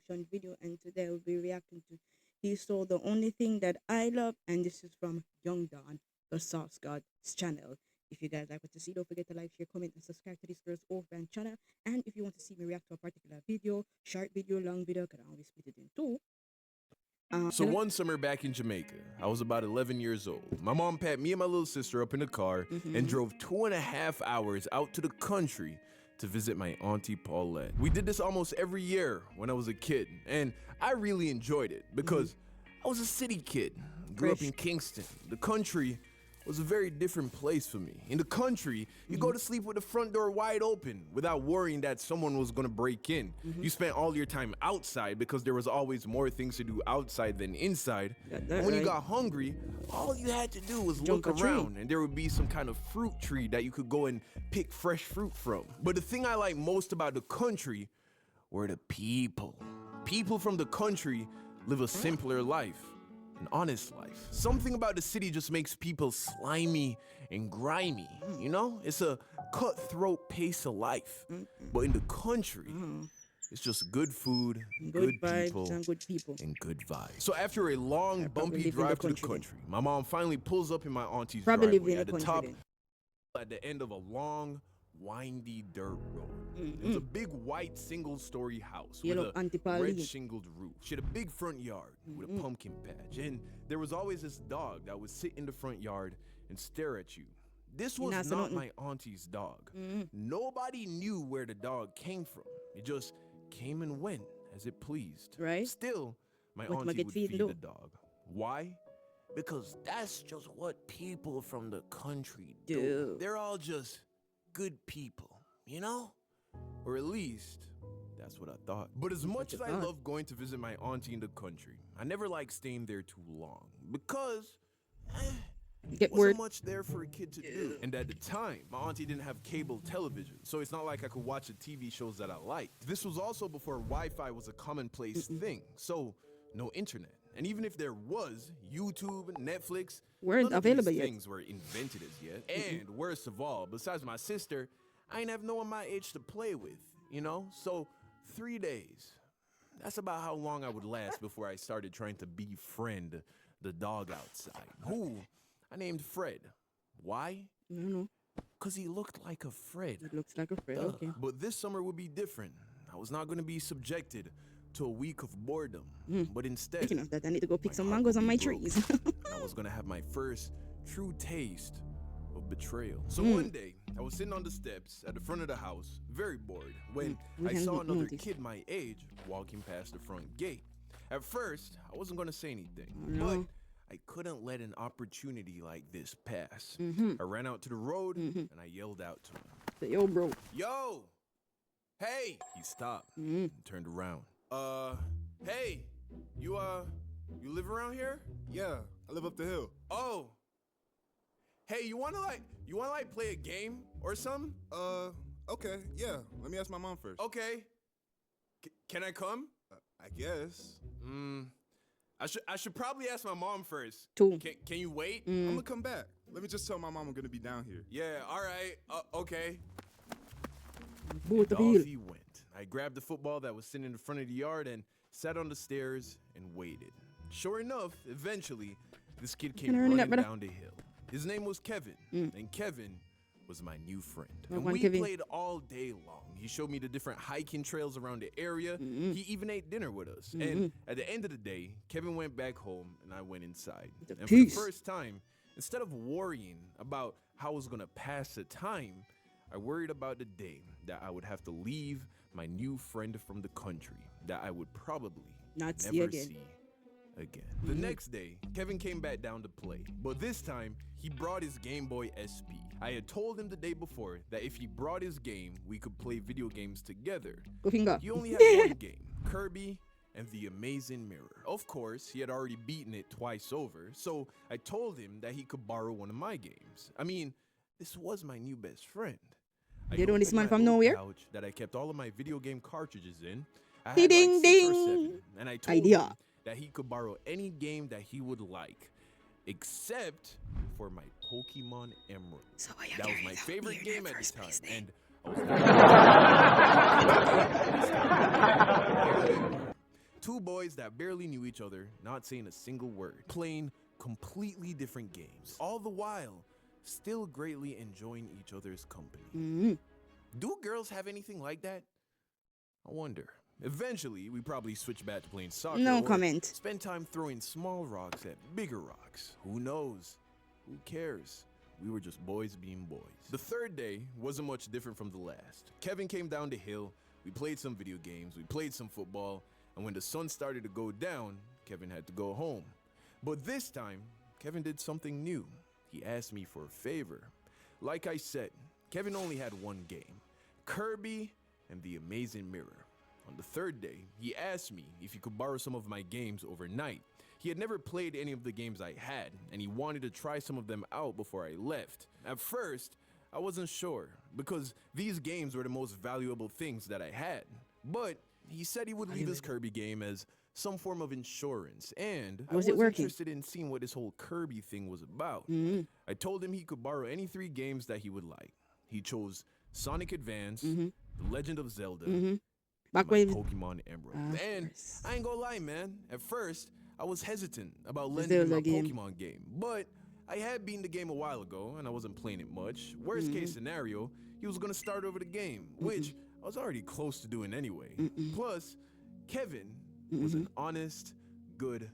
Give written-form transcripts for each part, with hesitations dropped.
reaction video, and today we'll be reacting to He Stole the Only Thing That I Love, and this is from Young Don, the Sauce God's channel. If you guys like what you see, don't forget to like, share, comment, and subscribe to this girl's Orphan channel. And if you want to see me react to a particular video, short video, long video, can always split it in two. So one summer back in Jamaica, I was about 11 years old. My mom packed me and my little sister up in the car and drove 2.5 hours out to the country to visit my auntie Paulette. We did this almost every year when I was a kid, and I really enjoyed it because I was a city kid, grew up in Kingston. The country was a very different place for me. In the country, you go to sleep with the front door wide open without worrying that someone was gonna break in. You spent all your time outside because there was always more things to do outside than inside. And when you got hungry, all you had to do was look around and there would be some kind of fruit tree that you could go and pick fresh fruit from. But the thing I like most about the country were the people. People from the country live a simpler life. An honest life. Something about the city just makes people slimy and grimy, you know? It's a cutthroat pace of life. But in the country, it's just good food, good people, and good vibes. So after a long, bumpy drive to the country, my mom finally pulls up in my auntie's driveway at the top, at the end of a long, windy dirt road. It was a big white single-story house with a red shingled roof. She had a big front yard with a pumpkin patch, and there was always this dog that would sit in the front yard and stare at you. This was not my auntie's dog. Nobody knew where the dog came from. It just came and went as it pleased. Right? Still, my auntie would feed the dog. Why? Because that's just what people from the country do. They're all just good people, you know? Or at least, that's what I thought. But as much as I love going to visit my auntie in the country, I never liked staying there too long because wasn't much there for a kid to do. And at the time, my auntie didn't have cable television, so it's not like I could watch the TV shows that I liked. This was also before Wi-Fi was a commonplace thing, so no internet. And even if there was, YouTube, Netflix weren't available yet. Things were invented as yet. And worst of all, besides my sister, I ain't have no one my age to play with, you know? So 3 days, that's about how long I would last before I started trying to befriend the dog outside, who I named Fred. Why? I don't know. Because he looked like a Fred. It looks like a Fred, okay. But this summer would be different. I was not going to be subjected to a week of boredom, but instead, speaking of that, I need to go pick some mangoes on my trees. I was gonna have my first true taste of betrayal. So one day, I was sitting on the steps at the front of the house, very bored, when I saw another kid my age walking past the front gate. At first, I wasn't gonna say anything, but I couldn't let an opportunity like this pass. I ran out to the road and I yelled out to him. Say, yo, bro. Yo! Hey! He stopped and turned around. Hey, you live around here? Yeah, I live up the hill. Oh. Hey, you wanna play a game or something? Okay, yeah. Let me ask my mom first. Okay. Can I come? I guess. I should probably ask my mom first. Can you wait? I'm gonna come back. Let me just tell my mom I'm gonna be down here. Yeah, all right. Okay. Off he went. I grabbed the football that was sitting in the front of the yard and sat on the stairs and waited. Sure enough, eventually, this kid came running down the hill. His name was Kevin, and Kevin was my new friend. And we played all day long. He showed me the different hiking trails around the area. He even ate dinner with us. And at the end of the day, Kevin went back home and I went inside. And for the first time, instead of worrying about how I was gonna pass the time, I worried about the day that I would have to leave my new friend from the country that I would probably never see again. The next day, Kevin came back down to play, but this time he brought his Game Boy SP. I had told him the day before that if he brought his game, we could play video games together. He only had one game, Kirby and the Amazing Mirror. Of course, he had already beaten it twice over, so I told him that he could borrow one of my games. I mean, this was my new best friend. You know this man from nowhere? Couch that I kept all of my video game cartridges in. I had like 6 or ding. 7, and I told him that he could borrow any game that he would like, except for my Pokemon Emerald. So that was my favorite game at the time, and I Two boys that barely knew each other, not saying a single word, playing completely different games, all the while still greatly enjoying each other's company. Do girls have anything like that? I wonder. Eventually, we probably switch back to playing soccer No or comment. spend time throwing small rocks at bigger rocks. Who knows? Who cares? We were just boys being boys. The third day wasn't much different from the last. Kevin came down the hill, we played some video games, we played some football, and when the sun started to go down, Kevin had to go home. But this time, Kevin did something new. He asked me for a favor. Like I said, Kevin only had one game, Kirby and the Amazing Mirror. On the third day, he asked me if he could borrow some of my games overnight. He had never played any of the games I had, and he wanted to try some of them out before I left. At first, I wasn't sure, because these games were the most valuable things that I had. But he said he would leave his Kirby game as some form of insurance, and I was interested in seeing what this whole Kirby thing was about. I told him he could borrow any 3 games that he would like. He chose Sonic Advance, The Legend of Zelda, and my Pokemon Emerald. And I ain't gonna lie, man, at first, I was hesitant about lending him my Pokemon game, but I had beaten the game a while ago, and I wasn't playing it much. Worst case scenario, he was gonna start over the game, which I was already close to doing anyway. Plus, Kevin was an honest, good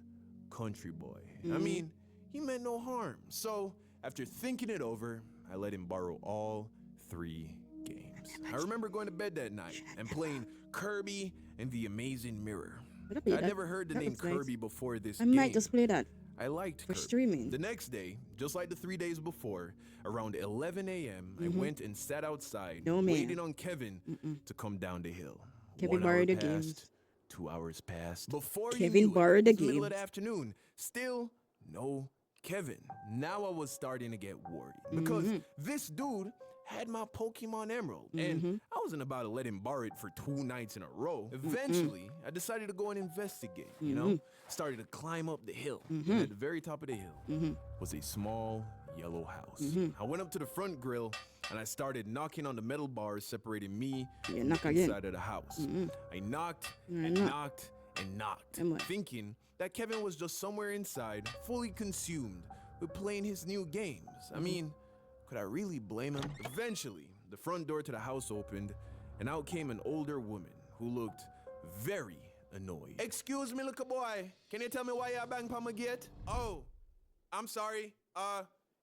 country boy. I mean, he meant no harm. So, after thinking it over, I let him borrow all 3 games. I remember going to bed that night and playing Kirby and the Amazing Mirror. I'd never heard the name Kirby before this game. I might just play that. I liked for Kirby. streaming. The next day, just like the 3 days before, around 11 a.m., I went and sat outside, waiting on Kevin to come down the hill. Kevin borrowed the games. 2 hours passed. Before Kevin borrowed the it was middle of games. the afternoon. Still no Kevin. Now I was starting to get worried because this dude had my Pokemon Emerald, and I wasn't about to let him borrow it for 2 nights in a row. Eventually, I decided to go and investigate, you know? Started to climb up the hill, and at the very top of the hill was a small yellow house. I went up to the front grill, and I started knocking on the metal bars separating me from the inside of the house. I knocked and knocked and knocked, thinking that Kevin was just somewhere inside, fully consumed with playing his new games. I mean, could I really blame him? Eventually, the front door to the house opened, and out came an older woman who looked very annoyed. Excuse me, little boy. Can you tell me why you bang on my gate? Oh, I'm sorry.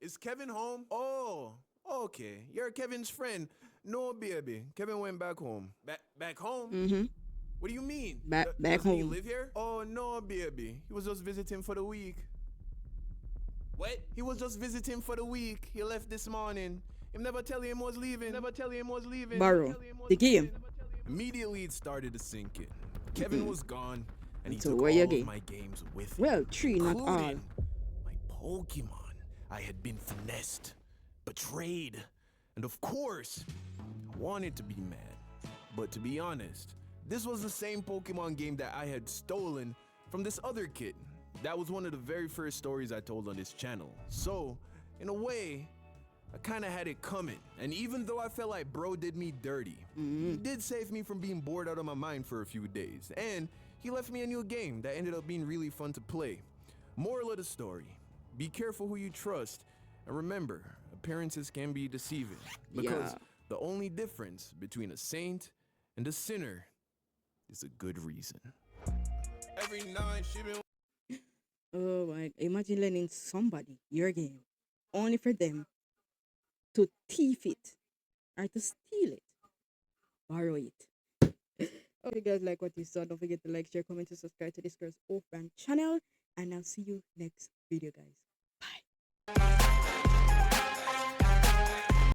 Is Kevin home? Oh, okay. You're Kevin's friend. No, baby. Kevin went back home. Back home? What do you mean? Back Doesn't home. he live here? Oh, no, baby. He was just visiting for the week. What? He was just visiting for the week. He left this morning. Him never tell him was leaving. Borrow the game. Immediately it started to sink in. Kevin was gone, and he So took where all your of game? my games with him. Well, 3, not all. including my Pokemon. I had been finessed, betrayed, and of course, I wanted to be mad. But to be honest, this was the same Pokemon game that I had stolen from this other kid. That was one of the very first stories I told on this channel. So, in a way, I kind of had it coming. And even though I felt like bro did me dirty, he did save me from being bored out of my mind for a few days. And he left me a new game that ended up being really fun to play. Moral of the story, be careful who you trust. And remember, appearances can be deceiving. Because the only difference between a saint and a sinner is a good reason. Every night she been... Oh my! Imagine lending somebody your game, only for them to thief it or to steal it, borrow it. Hope you guys like what you saw. Don't forget to like, share, comment, and subscribe to this girl's Off Brand channel. And I'll see you next video, guys. Bye.